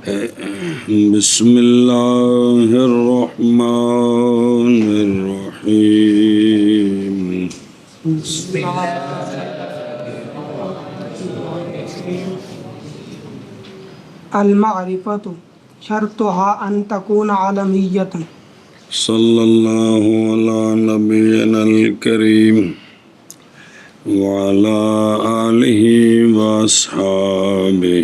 بسم اللہ الرحمن الرحیم المعرفۃ شرطها ان تكون عالمیۃ صلی اللہ علی نبینا الکریم وعلی آلہ واصحابہ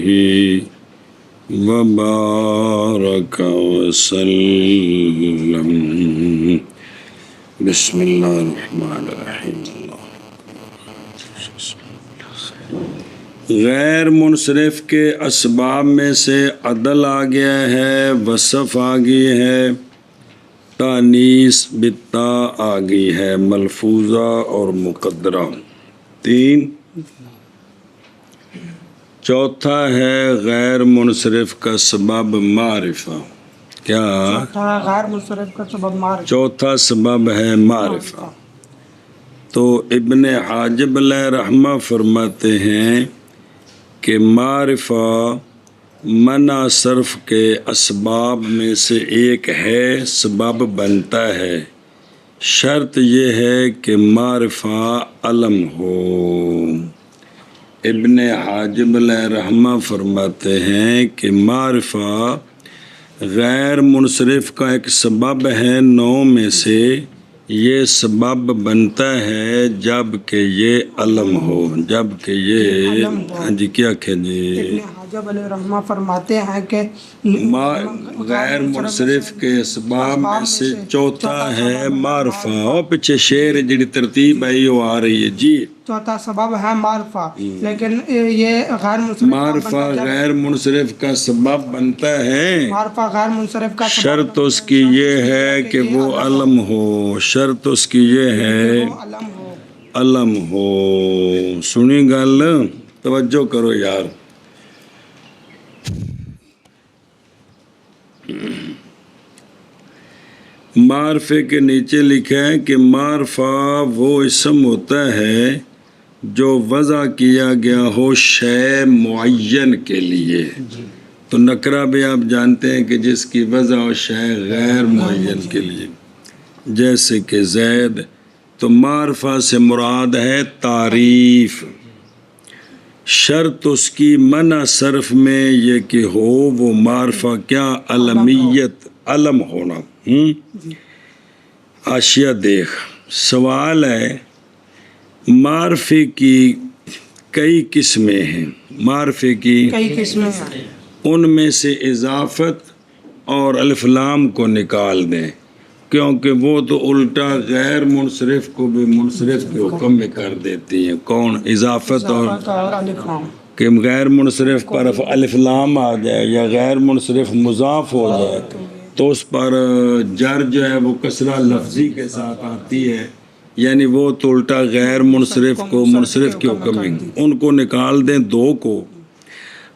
وبارک وسلم. بسم اللہ الرحمن الرحیم. غیر منصرف کے اسباب میں سے عدل آ گیا ہے، وصف آ گئی ہے، تانیث بالتا آ گئی ہے، ملفوظہ اور مقدرہ. 3. چوتھا ہے غیر منصرف کا سبب معرفہ. کیا؟ غیر منصرف کا سبب معرفہ. چوتھا سبب ہے معرفہ. تو ابن حاجب علیہ رحمہ فرماتے ہیں کہ معرفہ منع صرف کے اسباب میں سے ایک ہے، سبب بنتا ہے. شرط یہ ہے کہ معرفہ علم ہو. ابن حاجب علیہ رحمہ فرماتے ہیں کہ معرفہ غیر منصرف کا ایک سبب ہے 9 میں سے. یہ سبب بنتا ہے جب کہ یہ علم ہو، جب کہ یہ جی کیا کہ جی ابن حاجب علیہ رحمہ فرماتے ہیں کہ غیر منصرف کے اسباب میں سے چوتھا ہے معرفہ. اور پیچھے شعر جڑی ترتیب ہے وہ آ رہی ہے جی. چوتھا سبب ہے معرفہ، لیکن یہ غیر منصرف معرفہ غیر منصرف کا سبب بنتا ہے. معرفہ غیر منصرف کا سبب شرط اس کی یہ ہے کہ وہ علم ہو. شرط اس کی یہ ہے علم ہو. علم ہو. سنی گل، توجہ کرو یار. معرفے کے نیچے لکھا ہے کہ معرفہ وہ اسم ہوتا ہے جو وضع کیا گیا ہو شے معین کے لیے. تو نکرہ بھی آپ جانتے ہیں کہ جس کی وضع ہو شے غیر معین کے لیے، جیسے کہ زید. تو معرفہ سے مراد ہے تعریف. شرط اس کی منع صرف میں یہ کہ ہو وہ معرفہ کیا؟ علمیت، علم ہونا. حاشیہ دیکھ. سوال ہے معرفے کی کئی قسمیں ہیں. معرفے کی کئی قسمیں ہیں، ان میں سے اضافت اور الف لام کو نکال دیں، کیونکہ وہ تو الٹا غیر منصرف کو بھی منصرف کے حکم میں کر دیتی ہیں. کون؟ اضافت اور الف لام. کہ غیر منصرف پر الف لام آ جائے یا غیر منصرف مضاف ہو جائے تو اس پر جر جو ہے وہ کسرہ لفظی کے ساتھ آتی ہے، یعنی وہ تو الٹا غیر منصرف کو منصرف کے حکم میں. ان کو نکال دیں 2 کو.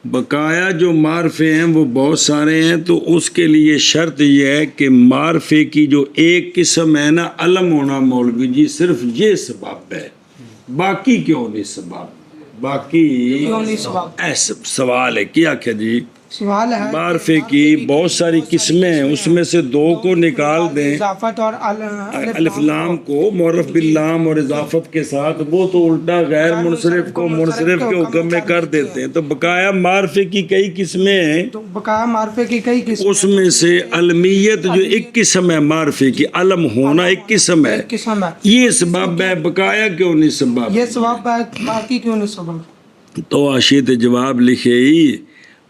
بقایا جو معرفے ہیں وہ بہت سارے ہیں. تو اس کے لیے شرط یہ ہے کہ معرفے کی جو ایک قسم ہے نا علم ہونا، مولوی جی صرف یہ سبب ہے، باقی کیوں نہیں سبب؟ باقی ایسا سوال ہے. کیا کہ جی سوال ہے معرفے کی بہت ساری قسمیں ہیں، اس میں سے 2 کو نکال دیں. اضافت اور الف لام کو معرف باللام اور اضافت کے ساتھ، وہ تو الٹا غیر منصرف کو منصرف کے حکم میں کر دیتے ہیں. تو بقایا معرفے کی کئی قسمیں ہیں. تو بقایا معرفے کی کئی قسم، اس میں سے علمیت جو ایک قسم ہے معرفے کی، علم ہونا ایک قسم ہے. قسم ہے. یہ سبب ہے. بقایا کیوں نہیں سبب؟ یہ سبب ہے، باقی کیوں نہیں سبب؟ تو حاشیے تے جواب لکھے ہی،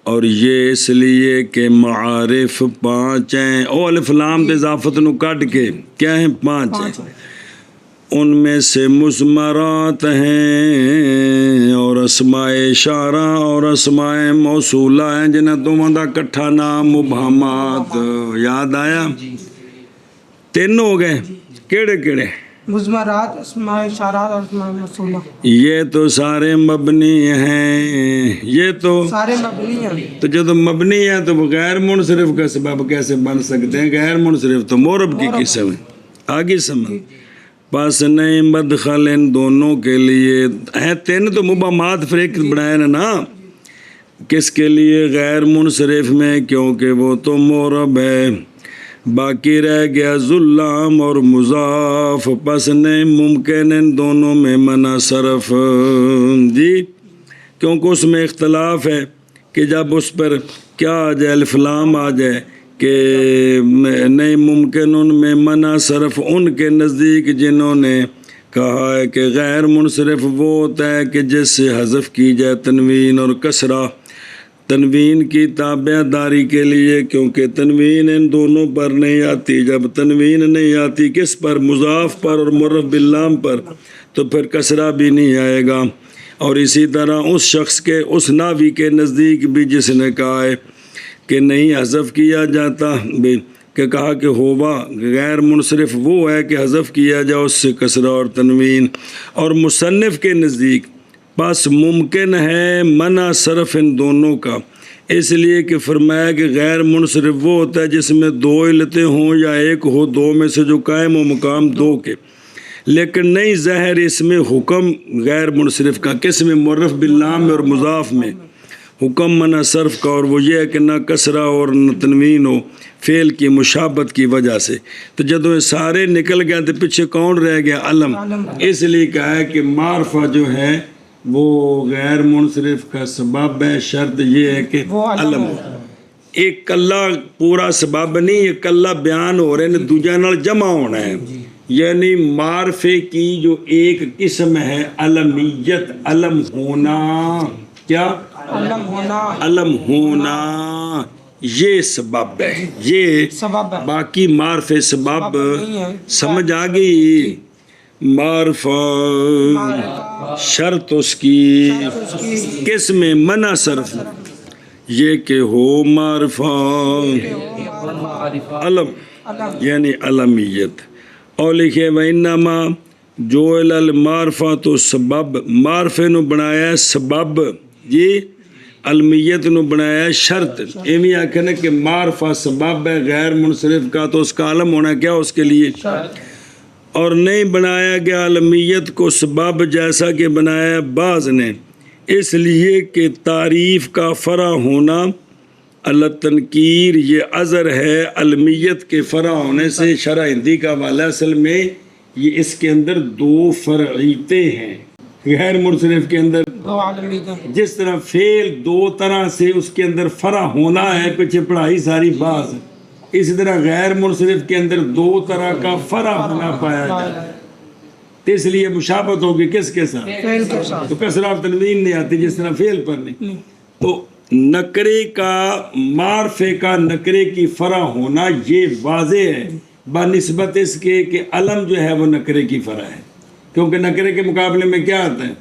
اور یہ اس لیے کہ معارف 5 ہیں. او الف لام دے اضافت نو کٹ کے کیا ہیں؟ 5 ہیں. ان میں سے مضمرات ہیں اور اسماء اشارہ اور اسماء موصولہ ہیں جنہیں دونوں دا کٹھا نام مبہمات. یاد آیا؟ 3 ہو گئے. کیڑے کیڑے؟ مضمرات، اسماء اشارات اور اسماء موصولہ. یہ تو سارے مبنی ہیں. یہ تو سارے مبنی ہیں. تو جب مبنی ہے تو وہ غیر منصرف کا سبب کیسے بن سکتے ہیں؟ غیر منصرف تو معرب کی قسم ہے. آگے سمجھ. پس نہیں مدخل ان دونوں کے لیے ہیں 3 تو مبہمات پھر ایک بنائے نا. کس کے لیے غیر منصرف میں؟ کیونکہ وہ تو معرب ہے، باقی رہ گیا ذلام اور مضاف، پس نہیں ممکن ان دونوں میں منع صرف جی، کیونکہ اس میں اختلاف ہے کہ جب اس پر کیا آ جائے الف لام آ جائے کہ نہیں ممکن ان میں منع صرف ان کے نزدیک جنہوں نے کہا ہے کہ غیر منصرف وہ ہوتا ہے کہ جس سے حذف کی جائے تنوین اور کسرہ، تنوین کی تابع داری کے لیے، کیونکہ تنوین ان دونوں پر نہیں آتی۔ جب تنوین نہیں آتی کس پر؟ مضاف پر اور معرف باللام پر، تو پھر کسرہ بھی نہیں آئے گا۔ اور اسی طرح اس شخص کے، اس ناوی کے نزدیک بھی جس نے کہا ہے کہ نہیں حذف کیا جاتا بھی، کہ کہا کہ ہوا غیر منصرف وہ ہے کہ حذف کیا جائے اس سے کسرہ اور تنوین، اور مصنف کے نزدیک بس ممکن ہے منع صرف ان دونوں کا، اس لیے کہ فرمایا کہ غیر منصرف وہ ہوتا ہے جس میں دو علتیں ہوں یا ایک ہو، دو میں سے جو قائم ہو مقام دو کے، لیکن نہیں ظاہر اس میں حکم غیر منصرف کا، کس میں؟ معرف باللام اور مضاف میں حکم منع صرف کا، اور وہ یہ ہے کہ نہ کسرہ اور نہ تنوین ہو فعل کی مشابت کی وجہ سے۔ تو جب یہ سارے نکل گئے تو پیچھے کون رہ گیا؟ علم۔ اس لیے کہا ہے کہ معرفہ جو ہے وہ غیر منصرف کا سبب ہے، شرط یہ ہے کہ علم ہو۔ ایک کلہ پورا سبب نہیں، ایک کلہ بیان ہو رہے ہیں، دوجہ نال جمع ہونا ہے، یعنی معرفے کی جو ایک قسم ہے علمیت، علم ہونا، کیا؟ علم ہونا، علم ہونا، یہ سبب ہے، یہ سبب ہے، باقی معرفے سبب نہیں ہے۔ سمجھ آ گئی؟ معرفہ شرط اس کی کس میں؟ منع صرف، یہ کہ ہو معرفہ علم، یعنی علمیت۔ اور لکھے وَإِنَّمَا جُعِلَ الْمَعْرِفَةُ تو سبب، معرفے نو بنایا ہے سبب، یہ علمیت نو بنایا ہے شرط۔ ایمی آکھنے کہ معرفہ سبب ہے غیر منصرف کا، تو اس کا علم ہونا کیا اس کے لیے؟ اور نہیں بنایا گیا علمیت کو سبب جیسا کہ بنایا بعض نے، اس لیے کہ تعریف کا فرع ہونا اللہ تنکیر یہ عذر ہے علمیت کے فرع ہونے سے۔ شرح ہندی کا حوالہ اصل میں یہ اس کے اندر دو فرعیتیں ہیں غیر منصرف کے اندر، دو عالمیت، جس طرح فعل دو طرح سے اس کے اندر فرع ہونا ہے، پیچھے پڑھائی ساری بعض، اسی طرح غیر منصرف کے اندر دو طرح کا فرع ہونا پایا جاتا ہے، تو اس لیے مشابہت ہوگی کس کے ساتھ؟ فعل کے ساتھ، تو کسرہ اور تنوین نہیں آتی جس طرح فعل پر نہیں۔ تو نکرے کا، معرفے کا نکرے کی فرع ہونا یہ واضح ہے بنسبت اس کے کہ علم جو ہے وہ نکرے کی فرع ہے، کیونکہ نکرے کے مقابلے میں کیا آتا ہے؟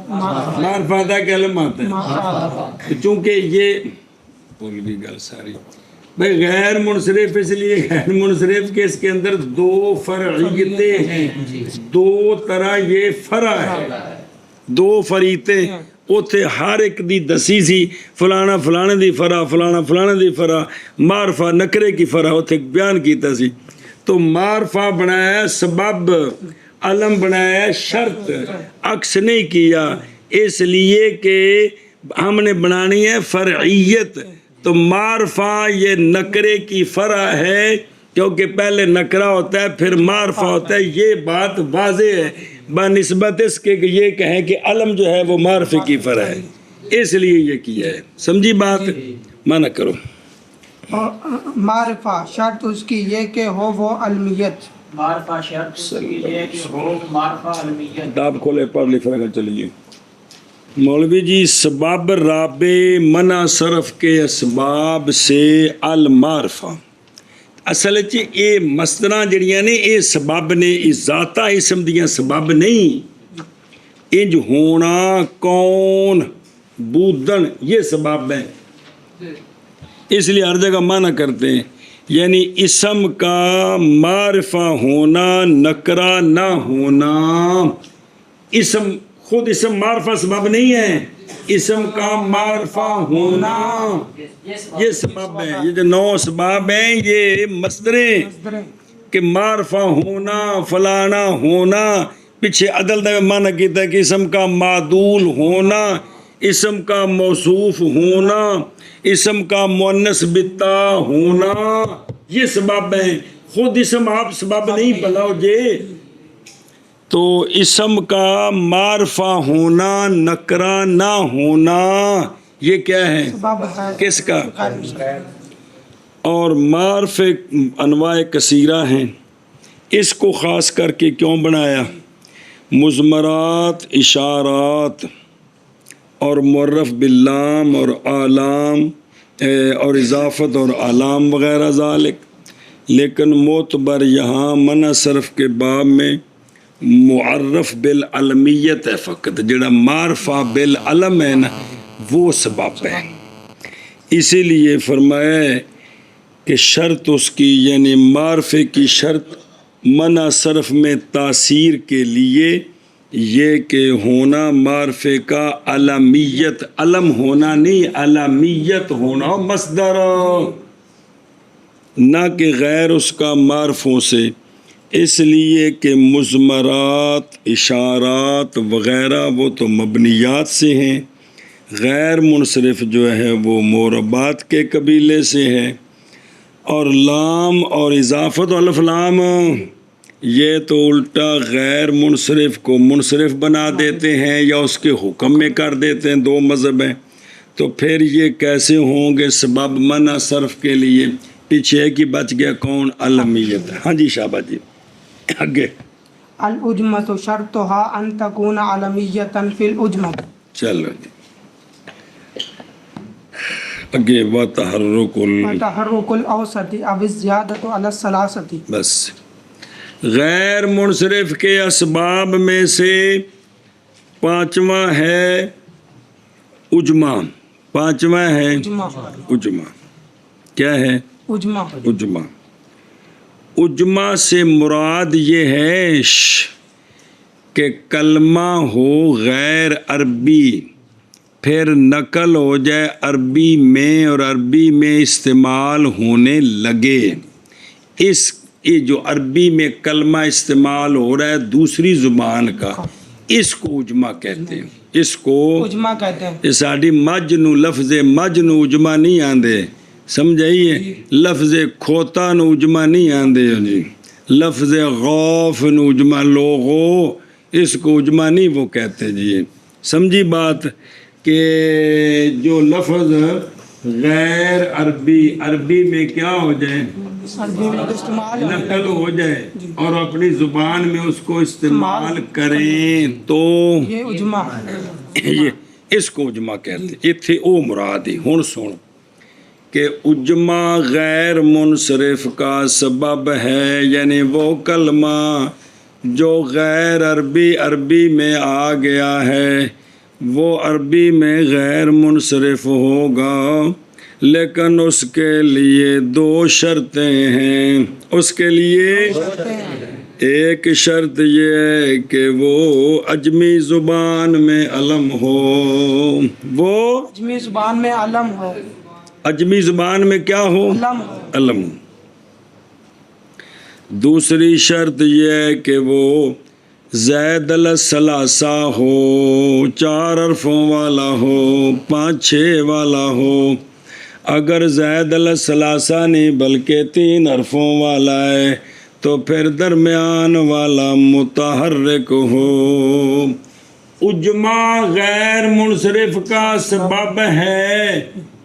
معرفہ آتا ہے کہ علم آتا ہے؟ چونکہ یہ بول بھی گل ساری بھائی غیر منصرف، اس لیے غیر منصرف کے اس کے اندر دو فرعیتیں ہیں، دو طرح یہ فرع ہے، دو فریتیں اوتھے ہر ایک دی دسی سی، فلانا فلانے دی فرع، فلانا فلانے دی فرع، معرفہ نکرے کی فرع اوتھے بیان کیتا سی۔ تو معرفہ بنایا سبب، علم بنایا شرط، عکس نہیں کیا، اس لیے کہ ہم نے بنانی ہے فرعیت۔ تو معرفہ یہ نکرے کی فرع ہے، کیونکہ پہلے نکرہ ہوتا ہے پھر معرفہ ہوتا ہے، یہ بات واضح ہے بنسبت اس کے کہ یہ کہیں کہ علم جو ہے وہ معرفے کی فرع ہے، اس لیے یہ کیا ہے۔ سمجھی بات؟ مانا کرو۔ اور معرفہ شرط اس کی یہ کہ ہو وہ علمیت، معرفہ شرط اس کی یہ کہ ہو معرفہ علمیت۔ کتاب کھولے پڑھ لکھ رہا چلیے۔ مولوی جی سبب رابع منع صرف کے اسباب سے المعرفہ، اصل چ یہ مصدراں جڑیاں نے یہ سبب نے، یہ ذاتہ اسم دیاں سبب نہیں، انج ہونا، کون، بودن، یہ سبب ہے، اس لیے ہر جگہ معنی کرتے ہیں، یعنی اسم کا معرفہ ہونا، نکرہ نہ ہونا، اسم خود اسم معرفہ سبب نہیں ہے، اسم کا معرفہ ہونا یہ سبب ہے۔ یہ جو 9 اسباب ہیں یہ مصدریں کہ معرفہ ہونا، فلانا ہونا، پیچھے عدل دا معنی کیتا ہے کہ اسم کا معدول ہونا، اسم کا موصوف ہونا، اسم کا مؤنث بتا ہونا، یہ سبب ہیں. خود اسم آپ سبب نہیں بلاؤ جے. تو اسم کا معرفہ ہونا، نکرہ نہ ہونا، یہ کیا ہے؟ سبب ہے. کس کا؟ غیر اور معرف انواع کثیرہ ہیں. اس کو خاص کر کے کیوں بنایا؟ مضمرات، اشارات اور معرف باللام اور آلام اور اضافت اور آلام وغیرہ ذالک. لیکن معتبر یہاں منع صرف کے باب میں معرف بالعلمیت ہے فقط. جڑا معرفہ بالعلم ہے نا وہ سبب ہے. اسی لیے فرمایا ہے کہ شرط اس کی یعنی معرفے کی شرط منع صرف میں تاثیر کے لیے یہ کہ ہونا معرفے کا علمیت، علم ہونا نہیں علمیت ہونا مصدر، نہ کہ غیر اس کا معرفوں سے. اس لیے کہ مضمرات، اشارات وغیرہ وہ تو مبنیات سے ہیں، غیر منصرف جو ہے وہ معربات کے قبیلے سے ہے. اور لام اور اضافت الف لام یہ تو الٹا غیر منصرف کو منصرف بنا دیتے ہیں یا اس کے حکم میں کر دیتے ہیں. دو مذہب ہیں. تو پھر یہ کیسے ہوں گے سبب منع صرف کے لیے؟ پیچھے ایک ہی بچ گیا، کون؟ علمیت. ہاں جی شابہ جی آگے. العجمۃ شرطها ان تكون علمیۃ فی العجمۃ. چلو جی آگے. وتحرک وتحرک الاوسط او الزیادۃ علی الثلاثۃ. بس غیر منصرف کے اسباب میں سے پانچواں ہے اجمہ. پانچواں ہے اجمہ. کیا ہے؟ اجمہ. اجمہ. اجمہ سے مراد یہ ہے کہ کلمہ ہو غیر عربی، پھر نقل ہو جائے عربی میں اور عربی میں استعمال ہونے لگے. یہ جو عربی میں کلمہ استعمال ہو رہا ہے دوسری زبان کا، اس کو اجمہ کہتے ہیں. اس کو اجمہ کہتے ہیں. یہ ساڑی مجنو لفظ مجنو اجمہ نہیں آندے، سمجھائیے. لفظ کھوتا نو اجمہ نہیں آندے جی. لفظ غوف نو اجمہ لوگو، اس کو اجمہ نہیں وہ کہتے جی. سمجھی بات کہ جو لفظ غیر عربی میں کیا ہو جائے، عربی میں استعمال نقل ہو جائے اور اپنی زبان میں اس کو استعمال کریں تو یہ اجمہ ہے. یہ اس کو اجمہ کہتے ہیں. اتھے او مرادی. ہن سن کہ اجمہ غیر منصرف کا سبب ہے، یعنی وہ کلمہ جو غیر عربی میں آ گیا ہے وہ عربی میں غیر منصرف ہوگا، لیکن اس کے لیے دو شرطیں ہیں. اس کے لیے ایک شرط یہ ہے کہ وہ عجمی زبان میں علم ہو. وہ عجمی زبان میں علم ہو. عجمی زبان میں کیا ہو؟ علم ہو. علم. دوسری شرط یہ ہے کہ وہ زید الثلاثہ ہو، 4 حرفوں والا ہو، 5-6 والا ہو. اگر زید الثلاثہ نہیں بلکہ 3 حرفوں والا ہے تو پھر درمیان والا متحرک ہو. اجمہ غیر منصرف کا سبب ہے،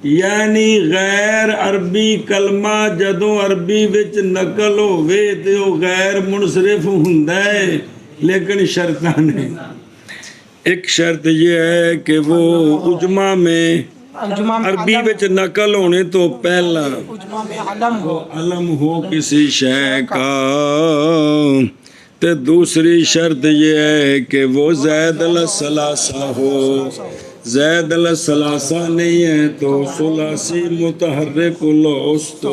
یعنی غیر عربی کلمہ جدوں عربی وچ نقل ہوئے تے وہ غیر منصرف ہوندا ہے، لیکن شرطاں نے. ایک شرط یہ ہے کہ وہ اجمہ میں عربی وچ نقل ہونے تو پہلا اجمہ میں علم ہو. علم ہو کسی شے کا. تے دوسری شرط یہ ہے کہ وہ زید الثلاثہ ہو. زید الثلاثہ نہیں ہے تو ثلاثی متحرک الاوسط.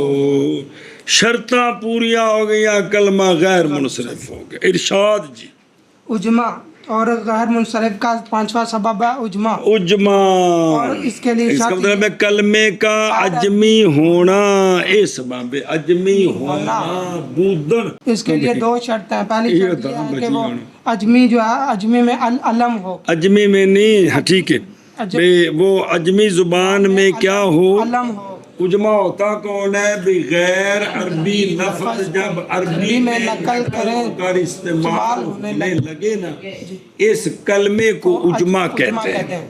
شرطاں پوریا ہو گیا، کلمہ غیر منصرف ہو گیا. ارشاد جی. اجمہ اور غیر منصرف کا 5واں سبب ہے اجمہ. اجمہ اور اس کے لیے اس کا شرط مطلب ہے کلمے کا عجمی ہونا. اے سبب عجمی ہونا بودن. اس کے لیے 2 شرطیں ہیں. پہلی شرط یہ ہے کہ وہ عجمی جو ہے عجمی میں علم ہو. عجمی میں نہیں. ہاں ٹھیک ہے. بھئی وہ عجمی زبان میں کیا ہو علم ہو اجمع ہوتا کون ہے بھی غیر عربی لفظ جب عربی میں نقل کر استعمال ہونے لگے نا اس کلمے کو اجمع کہتے ہیں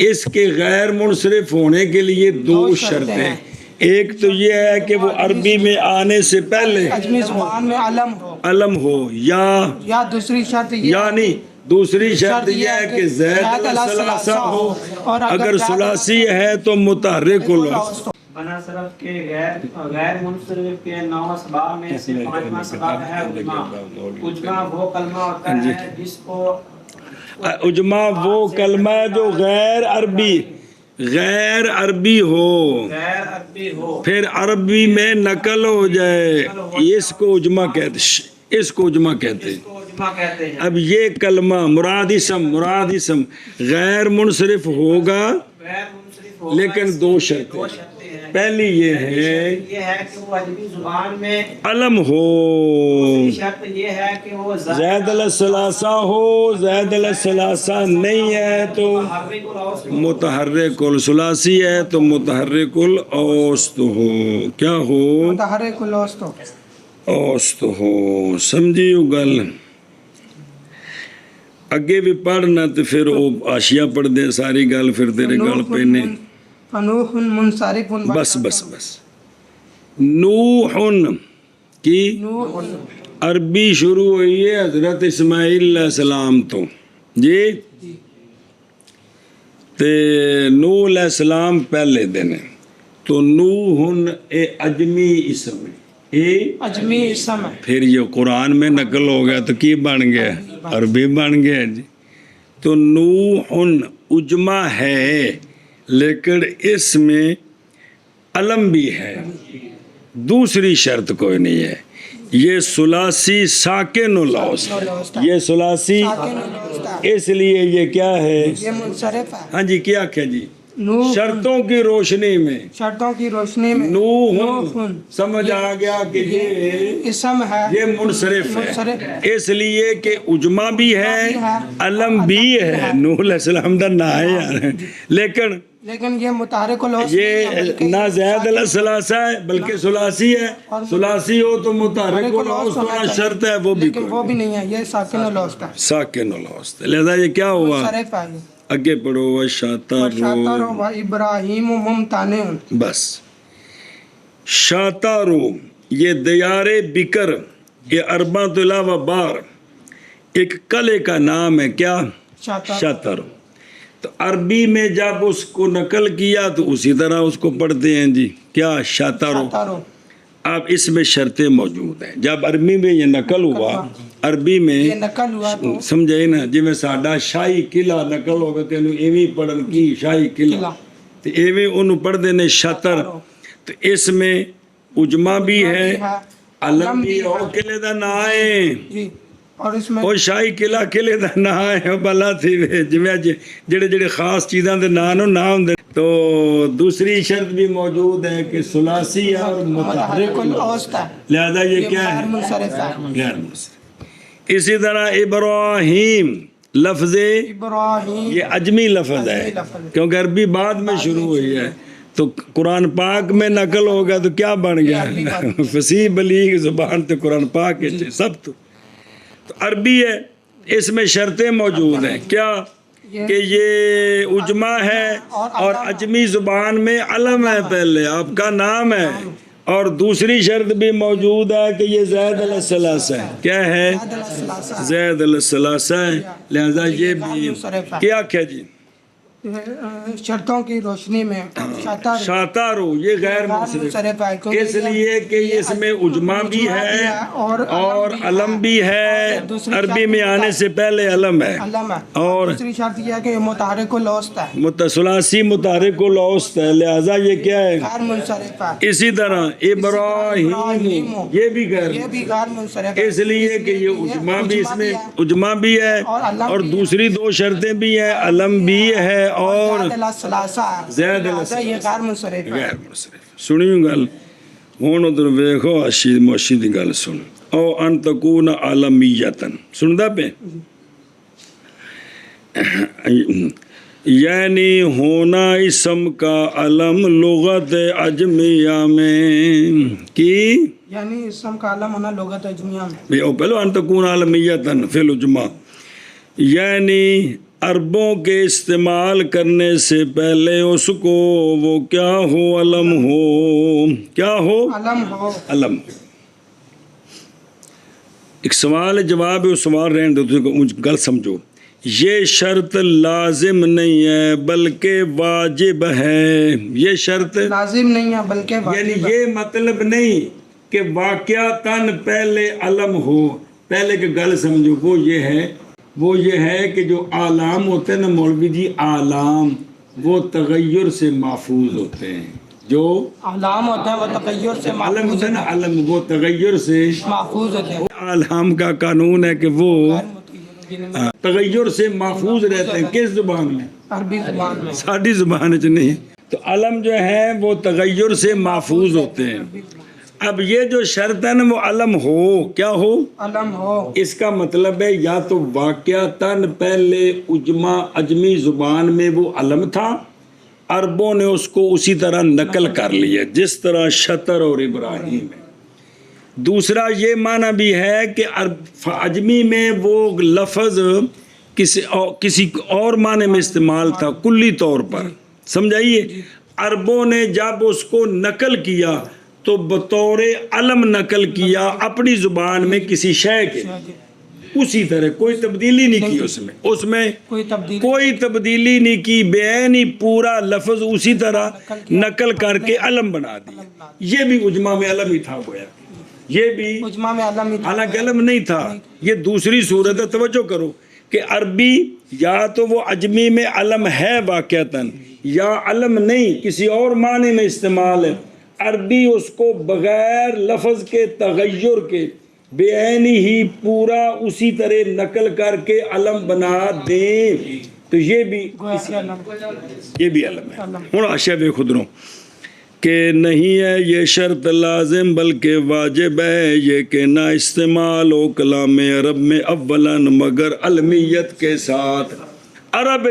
اس کے غیر منصرف ہونے کے لیے دو شرطیں ایک تو یہ ہے کہ وہ عربی میں آنے سے پہلے عجمی زبان میں علم ہو یا دوسری شرط یہ یا نہیں دوسری شرط یہ ہے کہ زید الثلاثہ ہو اور اگر ثلاثی ہے تو متحرک لفظ بنا صرف کے غیر منصرف کے 9 اسباب میں سے 5واں سبب ہے اجماع اجماع وہ کلمہ ہوتا ہے جس کو اجماع وہ کلمہ جو غیر عربی ہو پھر عربی میں نقل ہو جائے اس کو اجماع کہتے ہیں اب یہ کلمہ مراد اسم غیر منصرف ہوگا لیکن دو شرطیں پہلی یہ ہے کہ وہ عربی زبان میں علم ہو شرط یہ ہے کہ وہ زید الثلاثہ ہو زید الثلاثہ نہیں ہے تو متحرک الثلاثی ہے تو متحرک الاوسط ہو کیا ہو متحرک الاوسط اوسط ہو سمجھیو گل اگے بھی پڑھنا تو پھر وہ آشیا پڑھ دے ساری گل پھر تیرے گل پہ نہیں فنوح منصرف بس نوح کی عربی شروع ہوئی ہے حضرت اسماعیل علیہ السلام تو جی تے نوح علیہ السلام پہلے دن ہے تو نوح اے عجمی اسم ہے عجمی اسم ہے پھر یہ قرآن میں نقل ہو گیا تو کی بن گیا عربی بن گیا جی تو نوح اجمع ہے لیکن اس میں علم بھی ہے دوسری شرط کوئی نہیں ہے یہ ثلاثی ساکن الاوسط یہ ثلاثی اس لیے یہ کیا ہے یہ منصرف ہے ہاں جی کیا کیا جی شرطوں کی روشنی میں نوح سمجھ آ گیا کہ یہ اسم ہے یہ منصرف ہے اس لیے کہ اجمع بھی ہے علم بھی ہے نوح علیہ السلام دا نا ہے یار لیکن یہ متحرک الاوسط یہ نہ زید الثلاثہ ہے بلکہ ثلاثی ہے ثلاثی ہو تو متحرک الاوسط ہونا شرط ہے وہ بھی نہیں ہے یہ ساکن الاوسط ہے ساکن الاوسط لہذا یہ کیا ہوا منصرف ہے اگے پڑھو وشاتارو و ابراہیم ممتنع بس شاتارو یہ دیار بکر یہ ارباں تو علاوہ بار ایک قلعے کا نام ہے کیا شاتارو تو عربی میں جب اس کو نقل کیا تو اسی طرح اس کو پڑھتے ہیں جی کیا شاتارو اب اس میں شرطیں موجود ہیں جب عربی میں یہ نقل ہوا عربی میں نقل ہوا تو سمجھے نا جی میں ساڈا شاہی قلعہ نقل ہوگا تینوں ایویں پڑھن کی شاہی قلعہ تو ایویں انہوں پڑھ دینے شطر تو اس میں اجمع بھی ہے علم بھی اور قلعے دا نا ہے اور اس میں وہ شاہی قلعے دا نا ہے بلا تھی جڑے خاص چیزاں دے نا نو نام دے تو دوسری شرط بھی موجود ہے کہ ثلاثی اور متحرک الاوسط لہذا یہ کیا ہے غیر منصرف اسی طرح ابراہیم لفظ ابراہیم یہ عجمی لفظ ہے کیونکہ عربی بعد میں شروع ہوئی ہے تو قرآن پاک میں نقل ہو گیا تو کیا بن گیا فصیح بلیغ زبان تو قرآن پاک ہے سب تو عربی ہے اس میں شرطیں موجود ہیں کیا کہ یہ اجمع ہے اور عجمی زبان میں علم ہے پہلے آپ کا نام ہے اور دوسری شرط بھی موجود ہے کہ یہ زید الثلاثہ ہے کیا ہے زید الثلاثہ ہے لہذا یہ بھی کیا جی شرطوں کی روشنی میں شاتارو یہ غیر منصرف اس لیے کہ اس میں اجمع بھی ہے اور علم بھی ہے عربی میں آنے سے پہلے علم ہے اور دوسری شرط یہ ہے کہ متحرک الاوسط ہے ثلاثی متحرک الاوسط ہے لہذا یہ کیا ہے غیر منصرف ہے اسی طرح ابراہیم یہ بھی غیر منصرف اس لیے کہ یہ اجمع بھی اس میں اجمع بھی ہے اور دوسری دو شرطیں بھی ہیں علم بھی ہے اور زید یہ غیر منصرف سنیو گل ہوں ادھر ویکھو موشی دی گل سن او ان تکون عالمیتن سندا پہ یعنی ہونا اسم کا علم لغت اجمیہ میں کی یعنی اسم کا علم ہونا لغت اجمیہ میں پہلو ان تکون عالمیتاً فی الجمع، یعنی عربوں کے استعمال کرنے سے پہلے اس کو وہ کیا ہو، علم ہو، کیا ہو، علم ہو. علم. ایک سوال جواب ہے، اس سوال رہنے دو، گل سمجھو. یہ شرط لازم نہیں ہے بلکہ واجب ہے. یہ شرط لازم نہیں ہے بلکہ یعنی واجب ہے. یہ مطلب نہیں کہ واقعتاً پہلے علم ہو. پہلے کہ گل سمجھو وہ یہ ہے کہ جو اعلام ہوتے ہیں نا مولوی جی، اعلام وہ تغیر سے محفوظ ہوتے ہیں. جو علام ہوتے ہیں وہ تغیر سے علم محفوظ ہوتا ہے نا، علم وہ تغیر سے محفوظ ہوتے ہیں. اعلام کا قانون ہے کہ وہ تغیر سے محفوظ رہتے ہیں. کس زبان میں؟ عربی زبان میں. ساری زبان نہیں. تو علم جو ہے وہ تغیر سے محفوظ ہوتے ہیں. اب یہ جو شرط ہے نا وہ علم ہو، کیا ہو، علم ہو. اس کا مطلب ہے یا تو واقعتاً پہلے اجمی زبان میں وہ علم تھا، عربوں نے اس کو اسی طرح نقل کر لیا جس طرح شطر اور ابراہیم ہے. دوسرا یہ معنی بھی ہے کہ اجمی میں وہ لفظ کسی اور معنی میں استعمال تھا کلی طور پر، سمجھائیے. عربوں نے جب اس کو نقل کیا تو بطور علم نقل کیا اپنی زبان میں کسی شے کے، اسی طرح کوئی تبدیلی نہیں کی اس میں کوئی تبدیلی نہیں کی، بین ہی پورا لفظ اسی طرح نقل کر کے علم بنا دیا. یہ بھی اجماع میں علم ہی تھا گویا، یہ بھی اجماع میں علم ہی تھا. حالانکہ علم نہیں تھا. یہ دوسری صورت ہے، توجہ کرو کہ عربی یا تو وہ اجمی میں علم ہے واقعتاً، یا علم نہیں کسی اور معنی میں استعمال ہے. عربی اس کو بغیر لفظ کے تغیر کے بے عینی ہی پورا اسی طرح نقل کر کے علم بنا دیں. تو یہ بھی علم ہے. ہوں آشیا بے خدروں کہ نہیں ہے یہ شرط لازم بلکہ واجب ہے یہ کہ نہ استعمال ہو کلام عرب میں اولاً مگر علمیت کے ساتھ. عرب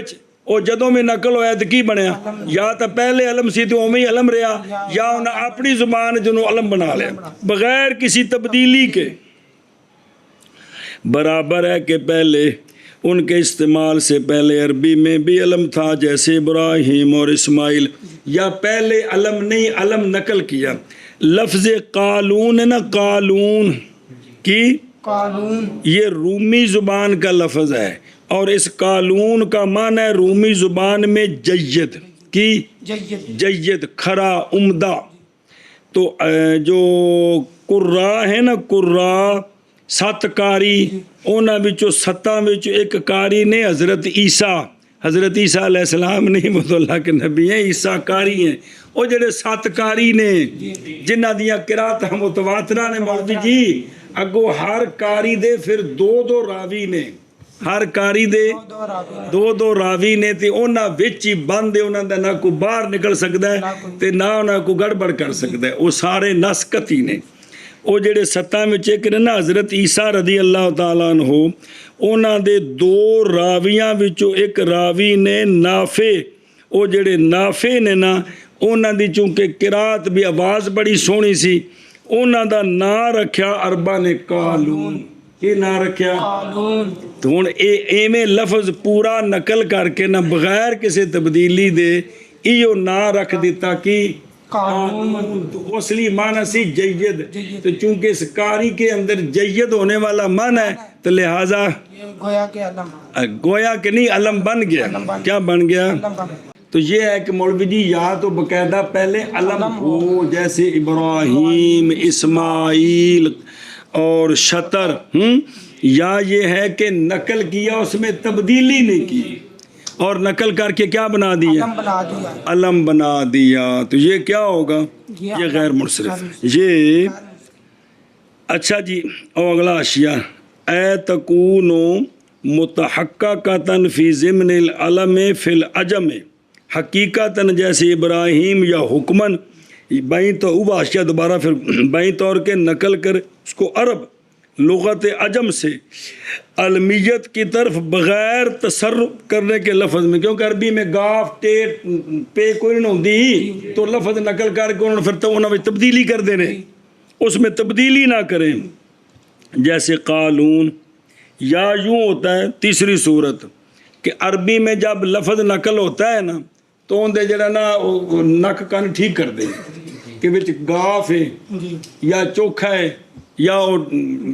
وہ جدوں میں نقل ہویا تو کی بنیا، یا تو پہلے علم سی تو اومی علم رہا، یا انہیں اپنی زبان جنہوں علم بنا لیا بغیر کسی تبدیلی کے. برابر ہے کہ پہلے ان کے استعمال سے پہلے عربی میں بھی علم تھا جیسے ابراہیم اور اسماعیل، یا پہلے علم نہیں علم نقل کیا. لفظ قالون ہے نا، قالون کی قانون یہ رومی زبان کا لفظ ہے، اور اس قالون کا معنی ہے رومی زبان میں جید کی، جید کھرا عمدہ. تو جو قراء ہے نا، قراء 7 قاری، انہاں وچوں 7 وچوں ایک قاری نے حضرت عیسیٰ علیہ السلام نہیں، وہ تو اللہ کے نبی ہیں، عیسیٰ قاری ہیں. وہ جڑے 7 قاری نے جنہ دیاں قراتاں متواترہ نے مولوی جی، اگو ہر قاری دے پھر 2 راوی نے، ہر قاری دے 2 راوی نے، تے انہاں وچ ہی بند ہے، انہاں دا نہ کوئی باہر نکل سکدا ہے تے نہ انہاں کو گڑبڑ کر سکدا ہے. وہ سارے نسکتی نے. وہ جڑے 7 وچ ایک نے نا حضرت عیسیٰ رضی اللہ تعالیٰ عنہ، انہاں دے 2 راویاں وچوں ایک راوی نے نافع، وہ جڑے نافع نے نا انہاں دی چونکہ قرات بھی آواز بڑی سونی سی، انہاں دا نام رکھیا عربا نے قالون. یہ نام رکھیا قالون. تو ہن ایویں لفظ پورا نقل کر کے نہ بغیر کسی تبدیلی دے ایو نام رکھ دیتا کہ قانون. تو اصلی معنی سی جید. تو چونکہ اس قاری کے اندر جید ہونے والا معنی ہے تو لہٰذا گویا کہ نہیں علم بن گیا. کیا بن گیا؟ تو یہ ہے کہ مولوی جی یا تو باقاعدہ پہلے علم ہو جیسے ابراہیم، اسماعیل اور شطر، یا یہ ہے کہ نقل کیا اس میں تبدیلی نہیں کی اور نقل کر کے کیا بنا دیا؟ علم بنا دیا. تو یہ کیا ہوگا؟ یہ غیر منصرف. یہ اچھا جی. اور اگلا اشیاء اے تکون متحققۃ فی ضمن العلم فی العجم، حقیقتاً جیسے ابراہیم یا حکمن بائیں تو وہ اشیاء دوبارہ پھر بائیں طور کے نقل کر اس کو عرب لغت عجم سے علمیت کی طرف بغیر تصرف کرنے کے لفظ میں، کیونکہ عربی میں گاف ٹیٹ پے کوئی نہیں ہوتی، تو لفظ نقل کر کے انہوں نے پھر تو انہوں نے تبدیلی کر دینے، اس میں تبدیلی نہ کریں. جیسے قالون، یا یوں ہوتا ہے تیسری صورت کہ عربی میں جب لفظ نقل ہوتا ہے نا تو اندر جڑا نا نک کن ٹھیک کر دے کہ وچ گاف ہے یا چوکھا ہے یا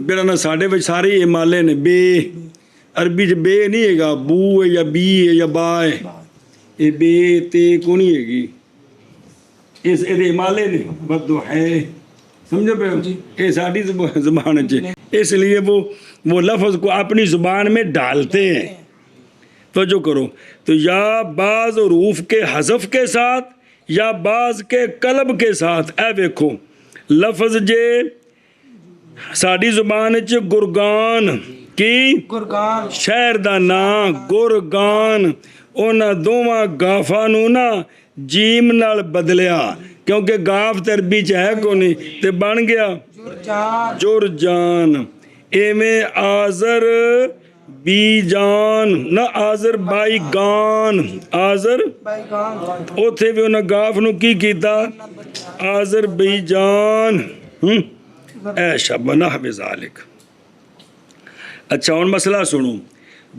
جڑا نا ساڈے وچ سارے امالے نے بے، عربی چ بے نہیں ہے گا، بو ہے یا بی ہے یا با ہے، یہ بے تے کو نہیں ہے گی، اس امالے نے بدو ہے، سمجھو پہ یہ ساری زبان چ، اس لیے وہ لفظ کو اپنی زبان میں ڈالتے ہیں. توجہ کرو، تو یا بعض حروف کے حذف کے ساتھ یا بعض کے قلب کے ساتھ. اے ویکھو لفظ جے ساری زبان چ گرگان کی گرگان شہر دا نام گرگان، انہاں دوواں گافاں نوں نا جیم نال بدلیا، کیونکہ گاف تے عربی چ ہے کو نہیں تے بن گیا جان جرجان. ایویں آذر بی جان نہ آذر بائی گان، آذر بیگان اوتھے بھی انہاں گاف نو کی کیتا آذر بی جان. اے شب نحو ذالک. اچھا ہن مسئلہ سنو،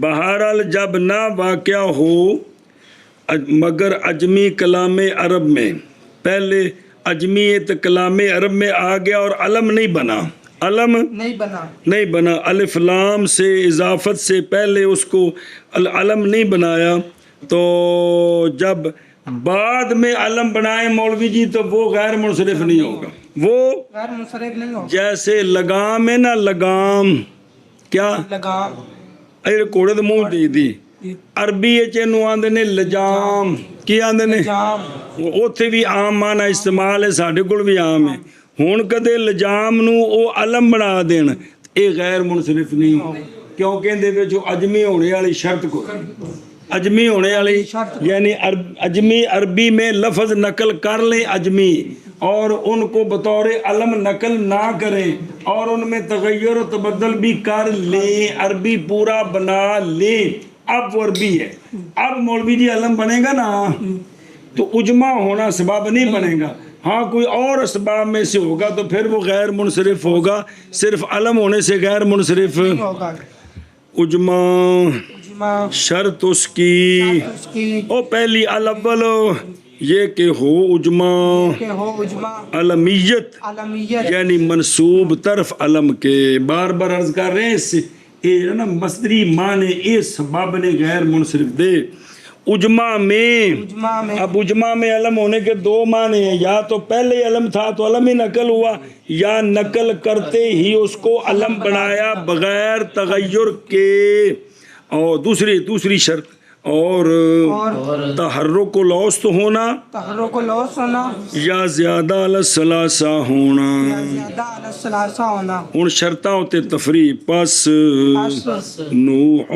بہرحال جب نہ واقعہ ہو مگر اجمی کلام عرب میں، پہلے اجمی تو کلام عرب میں آ گیا اور علم نہیں بنا، علم نہیں بنا، الف لام سے اضافت سے پہلے اس کو علم نہیں بنایا، تو جب بعد میں علم بنائے مولوی جی تو وہ غیر منصرف نہیں ہوگا، وہ غیر منصرف نہیں ہوگا. جیسے لگام ہے نا، لگام کیا لگام اے کوڑے دے منہ دی دی، عربی چینو آندے نے لجام، کی آندے نے جام اوتھے بھی عام معنی استعمال ہے، ساڈے کول بھی عام ہے. ہن کدے لجام نو او علم بنا دین، اے غیر منصرف نہیں، کیونکہ اندے وچ اجمی ہونے والی شرط کو، اجمی ہونے والی یعنی اجمی عربی میں لفظ نقل کر لیں اجمی اور ان کو بطور علم نقل نہ کریں اور ان میں تغیر و تبدل بھی کر لیں، عربی پورا بنا لیں، اب وہ عربی ہے. اب مولوی جی علم بنے گا نا تو اجماع ہونا سبب نہیں بنے گا، ہاں کوئی اور اسباب میں سے ہوگا تو پھر وہ غیر منصرف ہوگا، صرف علم ہونے سے غیر منصرف. ہوگا. اجماع شرط اس کی او پہلی الاول یہ کہ ہو اجماع کہ ہو اجماع علمیت علمیت یعنی منسوب طرف علم کے. بار بار عرض کر رہے ہیں اس سے یہ نا مصدری معنی اے سبب نے غیر منصرف دے. اجماع میں اب اجماع میں علم ہونے کے دو معنی ہیں، یا تو پہلے علم تھا تو علم ہی نقل ہوا، یا نقل کرتے ہی اس کو علم بنایا بغیر تغیر کے. اور دوسری شرط اور تحرک الوسط ہونا، تحرک الوسط ہونا یا زیادہ علی الثلاثہ ہونا. زیادہ علی الثلاثہ ہونا. ان شرطاں ہوتے تفریح. پس نوح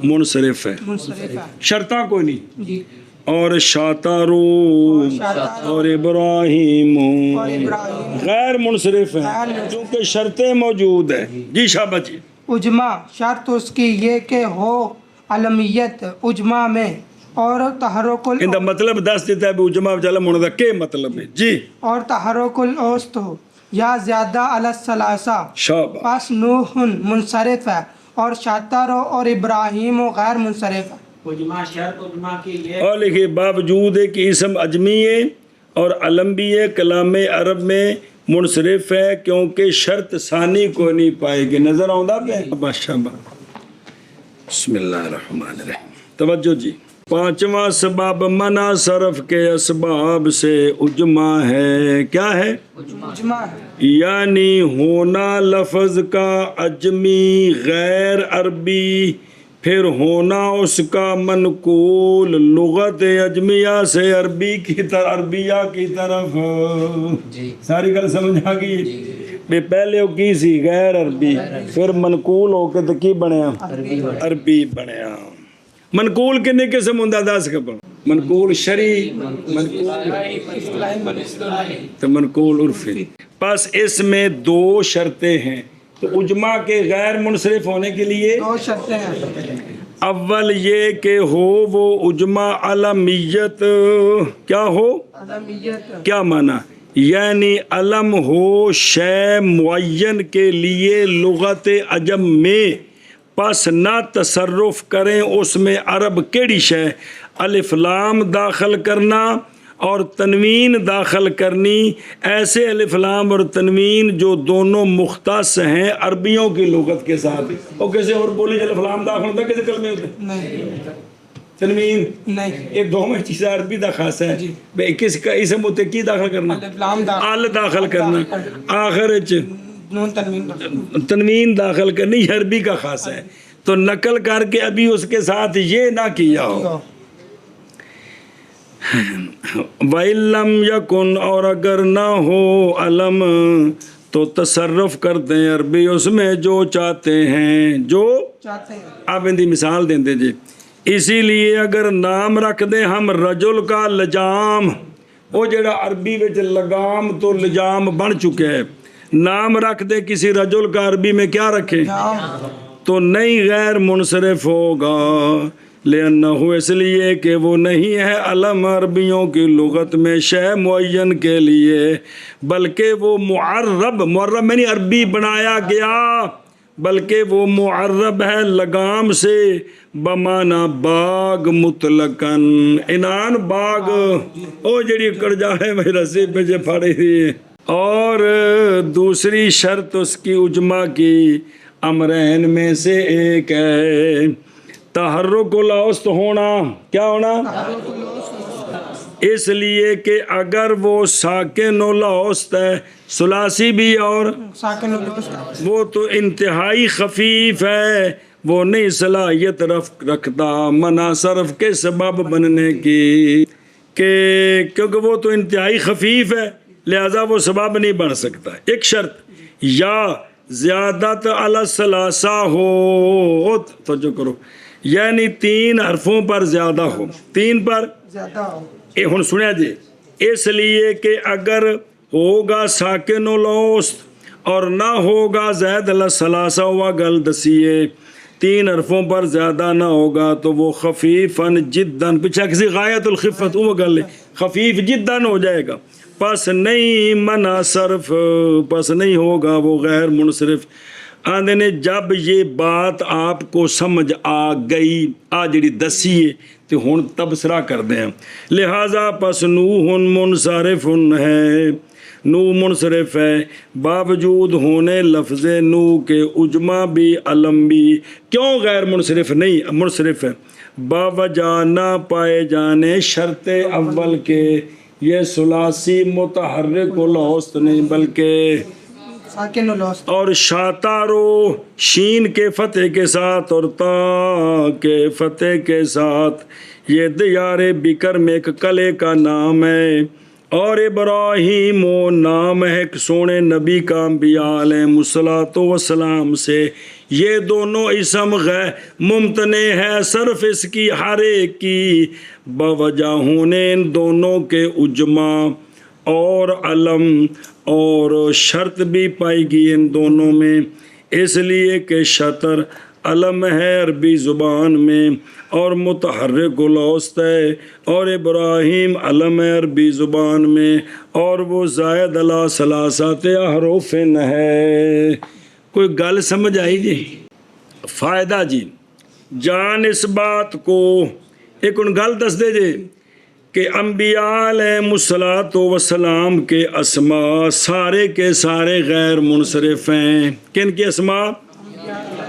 منصرف ہے، منصرف ہے شرطاں کوئی نہیں. جی. اور شاتارو اور ابراہیم اور ابراہیم غیر منصرف ہیں کیونکہ شرطیں موجود ہیں. جی شابہ جی. اجماع شرط اس کی یہ کہ ہو علمیت اجماع میں اور تحرک ان کا مطلب دس دیتا ہے بھی اجماع علم ہونے کا کیا مطلب ہے. جی. اور تحرک الاوسط ہو یا زیادہ علی الثلاثہ. شابہ. پس نوح منصرف ہے اور شاتر اور ابراہیم غیر منصرف ہے. اجماع شرط اجماع کی یہ اور لکھے باوجود ہے کہ اسم اجمی ہے اور علم بھی ہے، کلام عرب میں منصرف ہے کیونکہ شرط ثانی کو نہیں پائے گی. نظر آؤں پہ شابہ. بسم اللہ الرحمن الرحیم. توجہ جی. پانچواں سبب منع صرف کے اسباب سے اجماع ہے. کیا ہے؟ اجماع یعنی ہونا لفظ کا اجمی غیر عربی، پھر ہونا اس کا منقول لغت اجمیہ سے عربی کی طرف، عربیہ کی طرف. ساری گل سمجھ آ گئی؟ پہلے وہ کی سی غیر عربی، پھر منقول ہو کے تو کی بنیا عربی بنیا. منقول کنے قسم ہوندا دس خبر؟ منقول شرعی، منقول تو منقول عرفی. بس اس میں دو شرطیں ہیں، تو اجماع کے غیر منصرف ہونے کے لیے 2 شرطیں ہیں. اول یہ کہ ہو وہ اجماع علمیت، کیا ہو؟ علمیت. کیا معنی؟ یعنی علم ہو شے معین کے لیے لغت عجم میں، پس نہ تصرف کریں اس میں عرب کیڑی شے، الف لام داخل کرنا اور تنوین داخل کرنی، ایسے الف لام اور تنوین جو دونوں مختص ہیں عربیوں کی لغت کے ساتھ. اور کیسے اور بولی الف لام داخل ہوتا ہے، کیسے کلمے ہوتے ہیں؟ نہیں تنوین نہیں. یہ دو میں چیزیں عربی دا خاص ہے. بھئی کس کا اسم ہوتے کی داخل کرنا؟ الف لام ال داخل کرنا، آخر نون تنوین. تنوین داخل کرنی، یہ عربی کا خاص ہے. تو نقل کر کے ابھی اس کے ساتھ یہ نہ کیا ہو. وَإِلَّمْ يَكُنْ، اور اگر نہ ہو علم تو تصرف کرتے ہیں عربی اس میں جو چاہتے ہیں، جو چاہتے ہیں. آپ ان دی مثال دیں دے جی. اسی لیے اگر نام رکھ دیں ہم رجل کا لجام، وہ جڑا عربی وچ لگام تو لجام بن چکے ہے، نام رکھ دے کسی رجل کا عربی میں کیا رکھیں تو نہیں غیر منصرف ہوگا. لأنہ، اس لیے کہ وہ نہیں ہے علم عربیوں کی لغت میں شے معین کے لیے، بلکہ وہ معرب میں نہیں عربی بنایا گیا، بلکہ وہ معرب ہے لگام سے، بمانا باغ مطلقاً، انان باغ، او جڑی کر جائے میں رسی پہ جے پھاڑی دی. اور دوسری شرط اس کی اجماع کی امرین میں سے ایک ہے تحرک الاوسط ہونا. کیا ہونا؟ اس لیے کہ اگر وہ ساکن الاوسط ہے، ثلاثی بھی اور ساکن الاوسط، وہ تو انتہائی خفیف ہے، وہ نہیں صلاحیت رکھتا منع صرف کے سبب بننے کی، کیونکہ وہ تو انتہائی خفیف ہے لہذا وہ سبب نہیں بن سکتا. ایک شرط یا زیادت علی الثلاثہ ہو، توجہ کرو، یعنی 3 حرفوں پر زیادہ ہو، 3 پر زیادہ ہو. اے ہن سنیا جی، اس لیے کہ اگر ہوگا ساکن الاوسط اور نہ ہوگا زائد علی الثلاثہ ہوا گل دسیے، 3 حرفوں پر زیادہ نہ ہوگا تو وہ خفیفاً جداً، پیچھے کسی غایت الخفت وہ گل خفیف جداً ہو جائے گا، پس نہیں منع صرف، پس نہیں ہوگا وہ غیر منصرف. آندے نے جب یہ بات آپ کو سمجھ آ گئی، آ جڑی دسیے تو ہن تبصرہ کر دیں. لہذا پس نوح منصرف ہے، نو منصرف ہے باوجود ہونے لفظ نو کے اجماع بھی علم بھی. کیوں غیر منصرف نہیں منصرف ہے؟ باوجہ نہ پائے جانے شرط اول کے یہ ثلاثی متحرک الاوسط نہیں بلکہ ساکن الاوسط، اور شاتارو شین کے فتح کے ساتھ اور تا کے فتح کے ساتھ. یہ دیار بکر میں ایک قلعے کا نام ہے، اور ابراہیم وہ نام ہے ایک سونے نبی کا انبیاء علیہ الصلوۃ والسلام سے. یہ دونوں اسم غیر ممتنع ہے صرف اس کی ہر ایک کی بوجہ ہونے ان دونوں کے اجماع اور علم اور شرط بھی پائی گی ان دونوں میں، اس لیے کہ شطر علم ہے عربی زبان میں اور متحرک الاوسط ہے، اور ابراہیم علم ہے عربی زبان میں اور وہ زائد علی ثلاثت احرف ہے. کوئی گل سمجھ آئی جی؟ فائدہ جی جان اس بات کو ایک ان گل دس دے جے کہ انبیاء علیہ الصلوۃ والسلام کے اسماء سارے کے سارے غیر منصرف ہیں. کن کے اسماء؟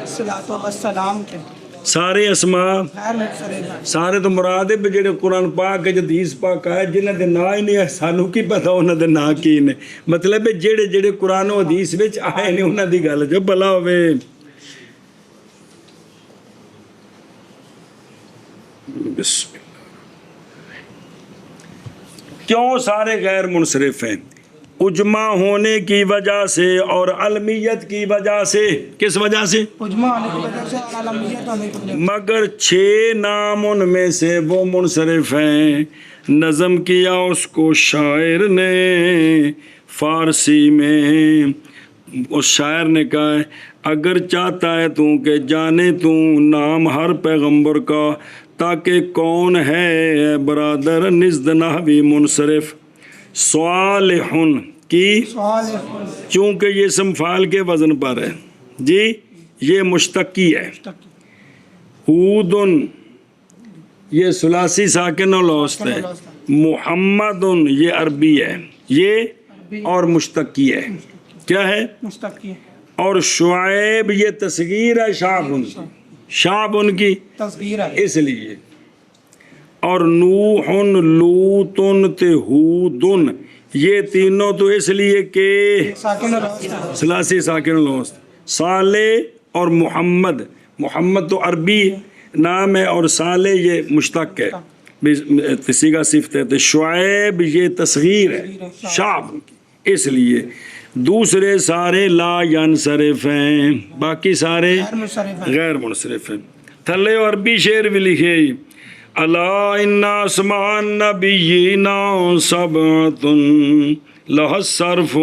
صلاۃ والسلام کے سارے اسماء غیر منصرف ہیں. سارے تو مراد ہے جڑے قرآن پاک حدیث پاک ہے جنہاں دے نا ہی نہیں ہے سانو کی پتہ انہاں دے نا کی نے، مطلب جڑے جڑے قرآن و حدیث وچ آئے نے انہاں دی گل جو بھلا ہوے. بسم اللہ. کیوں سارے غیر منصرف ہیں؟ اجماع ہونے کی وجہ سے اور علمیت کی وجہ سے. کس وجہ سے؟ اجماع ہونے کی وجہ سے اور علمیت ہونے کی وجہ سے. مگر 6 نام ان میں سے وہ منصرف ہیں. نظم کیا اس کو شاعر نے فارسی میں اس شاعر نے کہا ہے اگر چاہتا ہے تو کہ جانے تو نام ہر پیغمبر کا تاکہ کون ہے اے برادر نزد نحوی منصرف صالحن کی چونکہ یہ اسم فعال کے وزن پر ہے جی یہ مشتقی ہے ہودن یہ ثلاثی ساکن و لوست ہے محمدن یہ عربی ہے یہ اور مشتقی ہے کیا ہے مستقی اور شعیب یہ تصغیر ہے شعب ان کی تصغیر ہے اس لیے اور نوحن لوتن تہودن یہ تینوں تو اس لیے کہ ساکن الوسط ثلاثی ساکن لوست صالح اور محمد تو عربی نام ہے اور صالح یہ مشتق ہے صیغہ صفت ہے تو شعیب یہ تصغیر ہے شعب اس لیے دوسرے سارے لا ینصرف ہیں باقی سارے غیر منصرف ہیں تھلے عربی شعر بھی لکھے الا ان اسماء النبیین سبعۃ لها الصرف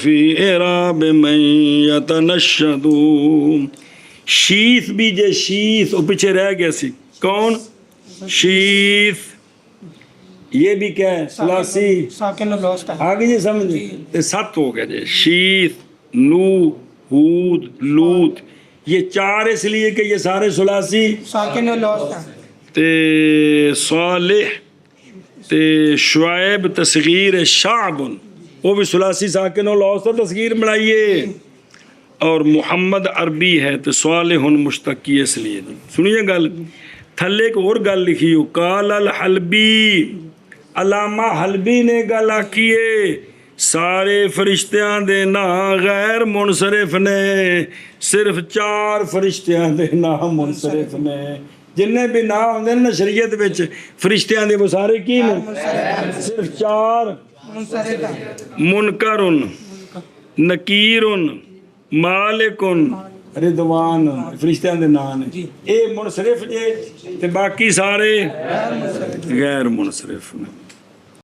فی اعراب من یتنشد شیث بھی جے شیث وہ پیچھے رہ گیا سی کون شیث یہ بھی کیا ہے ثلاثی ساکن الوسط آگے جی سمجھے تو 7 ہو گیا جی شیث نوح ہود لوط یہ 4 اس لیے کہ یہ سارے ثلاثی ساکن الوسط تے صالح تے شعیب تصغیر شعب وہ بھی ثلاثی ساکن الوسط تصغیر بنائیے اور محمد عربی ہے تو صالح مشتقی اس لیے سنیے گل تھلے ایک اور گل لکھی ہو قال الحلبی علامہ حلبی نے گل آکیے سارے فرشتیاں دے نا غیر منصرف نے صرف 4 فرشتیاں دے نا منصرف نے جنہیں بھی نا ہوندے نا شریعت وچ فرشتیاں دے وہ سارے کی نے صرف 4 منکرن نکیرن مالکن رضوان فرشتیاں دے نام نے اے منصرف جے تے باقی سارے غیر منصرف نے